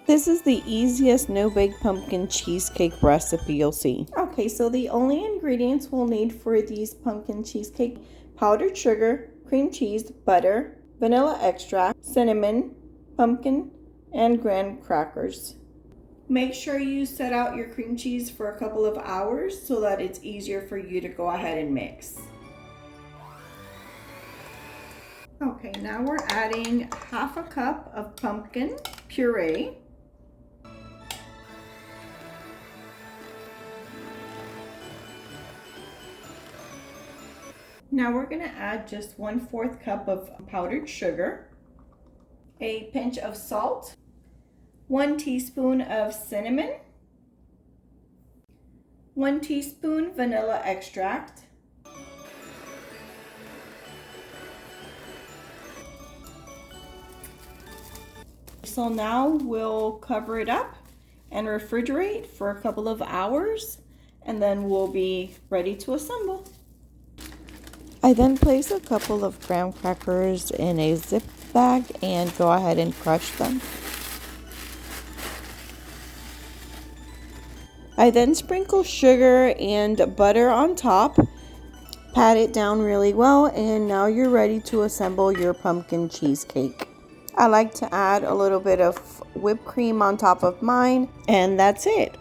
This is the easiest no-bake pumpkin cheesecake recipe you'll see. Okay, so the only ingredients we'll need for these pumpkin cheesecake: powdered sugar, cream cheese, butter, vanilla extract, cinnamon, pumpkin, and graham crackers. Make sure you set out your cream cheese for a couple of hours so that it's easier for you to go ahead and mix. Okay, now we're adding half a cup of pumpkin puree. Now we're going to add just 1/4 cup of powdered sugar, a pinch of salt, 1 teaspoon of cinnamon, 1 teaspoon vanilla extract, so now we'll cover it up and refrigerate for a couple of hours, and then we'll be ready to assemble. I then place a couple of graham crackers in a zip bag and go ahead and crush them. I then sprinkle sugar and butter on top, pat it down really well, and now you're ready to assemble your pumpkin cheesecake. I like to add a little bit of whipped cream on top of mine, and that's it.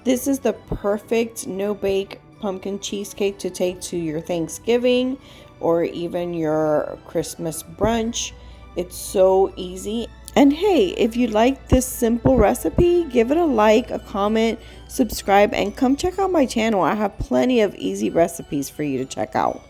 This is the perfect no-bake pumpkin cheesecake to take to your Thanksgiving or even your Christmas brunch. It's so easy. And hey, if you like this simple recipe, give it a like, a comment, subscribe, and come check out my channel. I have plenty of easy recipes for you to check out.